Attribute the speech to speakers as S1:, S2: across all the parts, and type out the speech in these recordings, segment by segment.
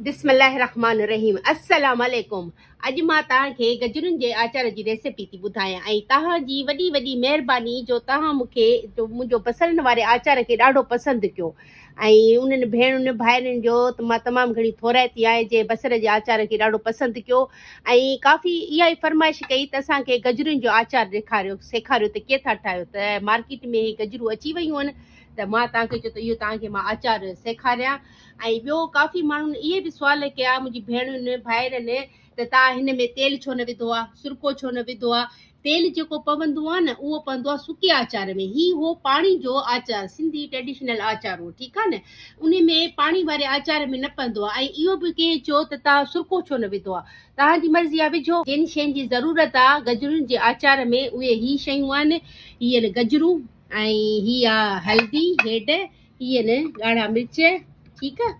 S1: बिस्मिल्लाहिर्रहमानिर्रहीम अस्सलाम वालेकुम। अॼु मां तव्हांखे गजरुनि जे आचार जी रेसिपी थी ॿुधायां ऐं तव्हांजी वॾी वॾी महिरबानी जो तव्हां मूंखे मुंहिंजो बसरनि वारे आचार खे ॾाढो पसंदि कयो ऐं उन्हनि भेणुनि भाइरुनि जो मां तमामु घणी थोराइती आहे जे बसर जे आचार खे ॾाढो पसंदि कयो ऐं काफ़ी इहा ई फरमाइश कई त असांखे गजरुनि जो आचार सेखारियो त कीअं था ठाहियो। त मार्केट में गजरूं अची वियूं आहिनि त मां तव्हांखे चयो त इहो तव्हांखे मां आचार सेखारियां। ऐं ॿियो काफ़ी माण्हुनि इहे बि सुवाल कया मुंहिंजी भेणुनि भाइरनि त तव्हां हिन में तेल छो न विधो आहे, सुरको छो न विधो आहे। तेल जेको पवंदो आहे न उहो पवंदो आहे सुके आचार में। ही हो पाणी जो आचार, सिंधी ट्रेडिशनल आचार हो, ठीकु आहे न। उन में पाणी वारे आचार में न पवंदो आहे। ऐं इहो बि कंहिं चयो त तव्हां सुरको छो न विधो आहे। तव्हांजी मर्ज़ी आहे विझो। जिन शयुनि जी ज़रूरत आहे गजरुनि जे आचार में उहे ही शयूं आहिनि। हीअ गजरूं ऐं ही आहे हल्दी हेड, हीअ न ॻाढ़ा मिर्च, ठीकु आहे।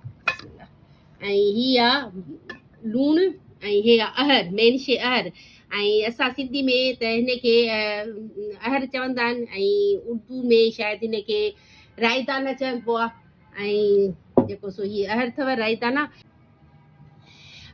S1: ऐं ही आहे लूणु ऐं हे आहे अहर, मेन शइ अहर। ऐं असां सिंधी में त हिनखे अहर चवंदा आहिनि ऐं उर्दू में शायदि हिनखे रायदाना चइबो आहे। ऐं जेको सो हीअ अहर अथव रायदाना।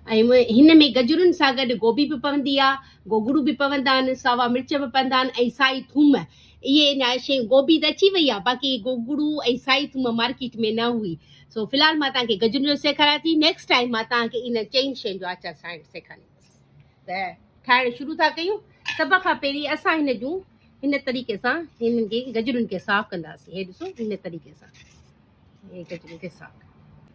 S1: ऐं हिन में गजरुनि सां गॾु गोभी बि पवंदी आहे, गोगड़ू बि पवंदा आहिनि, सावा मिर्च बि पवंदा आहिनि ऐं साई थूम। इहे शयूं गोभी त अची वई आहे, बाक़ी गोगड़ू ऐं साई थूम मार्केट में न हुई। सो फ़िलहालु मां तव्हांखे गजरुनि जो सेखारियां थी। नेक्स्ट टाइम मां तव्हांखे इन चइनि शयुनि जो आचार सेखारींदसि। त ठाहिण शुरू था कयूं। सभ खां पहिरीं असां हिन जूं हिन तरीक़े सां हिननि खे गजरुनि खे साफ़ु कंदासीं। हे ॾिसो हिन तरीक़े सां हे गजरुनि खे साफ़ु।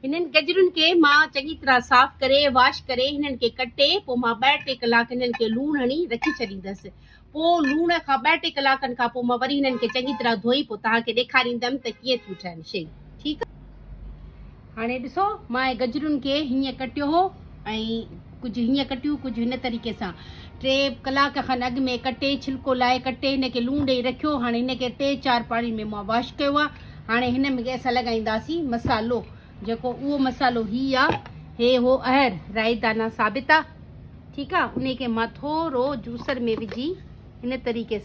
S1: हिननि गजरुनि खे मां चङी तरह साफ़ु करे वॉश करे हिननि खे कटे पोइ मां 2-3 कलाक हिननि खे लूणु हणी रखी छॾींदसि। पोइ लूण खां 2-3 कलाकनि खां पोइ मां वरी हिननि खे चङी तरह धोई पोइ तव्हांखे ॾेखारींदमि त कीअं थियूं ठहनि शयूं, ठीकु आहे। हाणे ॾिसो मां गजरुनि खे हीअं कटियो हो ऐं कुझु हीअं कटियूं, कुझु हिन तरीक़े सां 3 कलाक खनि अॻु में कटे छिलको लाहे कटे हिनखे लूणु ॾेई रखियो। हाणे हिनखे 3-4 पाणी में मां वॉश कयो आहे। हाणे हिन में असां लॻाईंदासीं मसालो, जेको उहो मसालो ही आहे। हे हो अहर रायदाना साबित आहे, ठीकु आहे। उन खे मां थोरो जूसर में विझी हिन तरीक़े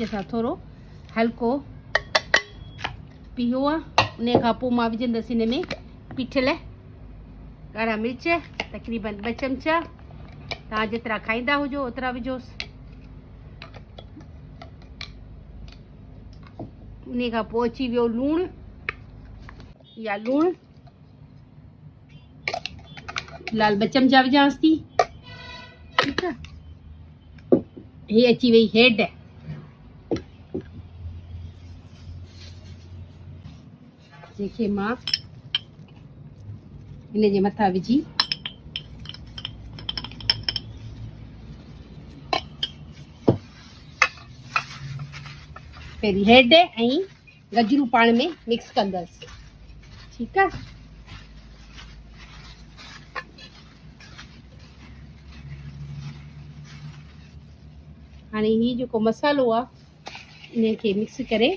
S1: सां थोरो हल्को पीओ आहे। उन खां पोइ मां विझंदसि हिन में पीठल ॻाढ़ा मिर्च, तक़रीबन 2 चमचा। तव्हां जेतिरा खाईंदा हुजो ओतिरा विझोसि। उन खां पोइ अची वियो लूणु, या लूणु फ़िलहालु 2 चमचा विझांसि थी, ठीकु आहे। हे अची वई हेड, जंहिंखे मां हिन जे मथां विझी पहिरीं हेड ऐं गजरूं पाण में मिक्स कंदसि, ठीकु आहे। हाणे हीउ जेको मसालो आहे इन खे मिक्स करे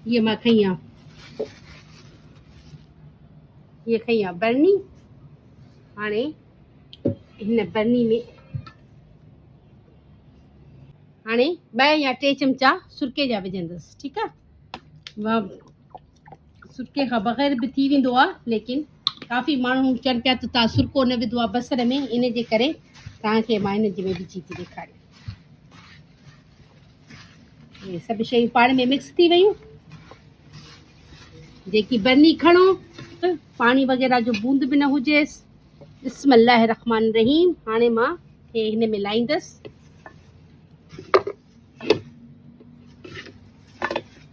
S1: ये मां खई आहे बरनी। हाणे हिन बरनी में हाणे 2 या 3 चमचा सुरके जा विझंदसि, ठीकु आहे। सुरके खां बग़ैर बि थी वेंदो आहे, लेकिन काफ़ी माण्हू चवनि पिया त तव्हां सुरको न विधो आहे बसर में, इन जे करे तव्हांखे मां हिन जे में विझी थी ॾेखारियां। इहे सभु शयूं पाण में मिक्स थी वियूं। जेकी बरनी खणो त पाणी वग़ैरह जो बूंद बि न हुजेसि। बिस्मिल्लाहिर्रहमानिर्रहीम। हाणे मां हे हिन में लाहींदसि।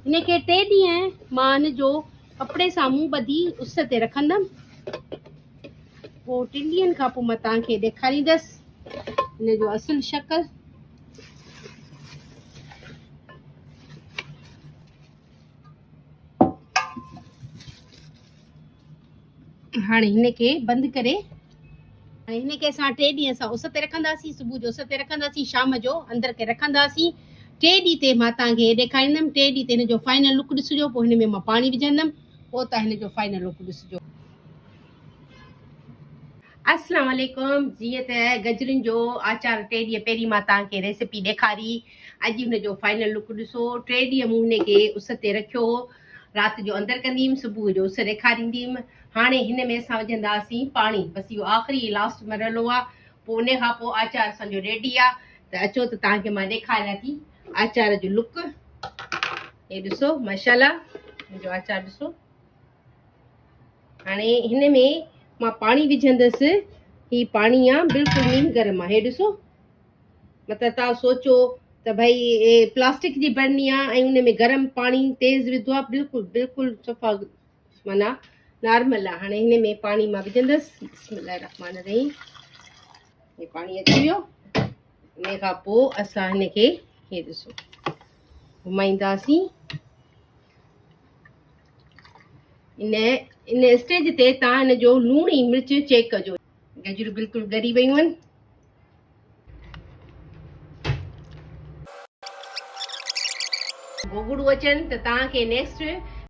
S1: हिनखे 3 ॾींहं मां हिन जो कपिड़े सां मुंहुं ॿधी उस ते रखंदमि। पोइ 3 ॾींहंनि खां पोइ मां तव्हांखे ॾेखारींदसि हिन जो असुलु शक्ल। हाणे हिनखे बंदि करे हाणे हिनखे असां 3 ॾींहं असां उस ते रखंदासीं। सुबुह जो उस ते रखंदासीं, शाम जो अंदरि के रखंदासीं। 3 ॾींहं ते मां तव्हांखे ॾेखारींदमि। 3 ॾींहं ते हिन जो फाइनल लुक ॾिसिजो। पोइ हिन में मां पाणी विझंदमि। पोइ त हिन जो फाइनल लुक ॾिसिजो। अस्सलाम वालेकुम। जीअं त गजरुनि जो आचार 3 ॾींहं पहिरीं मां तव्हांखे रेसिपी ॾेखारी, अॼु हुनजो फाइनल लुक ॾिसो। 3 ॾींहं मूं हुनखे उस ते रखियो, राति जो अंदरि कंदी हुअमि, सुबुह जो उस ॾेखारींदी हुअमि। हाणे हिन में असां विझंदासीं पाणी, बसि इहो आख़िरी लास्ट मरहलो आहे। पोइ उन खां पोइ आचार असांजो रेडी आहे। त अचो त तव्हांखे मां ॾेखारियां थी आचार जो लुक। हे ॾिसो माशाल्लाह मुंहिंजो आचार ॾिसो। हाणे हिन में मां पाणी विझंदसि। ही पाणी आहे बिल्कुलु नीम गरम आहे। हे ॾिसो, मतिलबु तव्हां सोचो त भई प्लास्टिक जी बरनी आहे ऐं उन में गरम पाणी तेज़ विधो आहे, बिल्कुलु बिल्कुलु सफ़ा माना नॉर्मल आहे। हाणे हिन में पाणी मां विझंदसि। बिस्मिल्लाह रहमान रहीम। हे पाणी अची वियो। इन खां पोइ असां हिनखे हे ॾिसो घुमाईंदासीं। इन स्टेज ते तव्हां हिन जो लूणु ऐं मिर्च चेक कजो। गजरूं बिल्कुलु ॻरी वियूं आहिनि। गोगड़ू अचनि त तव्हांखे नेक्स्ट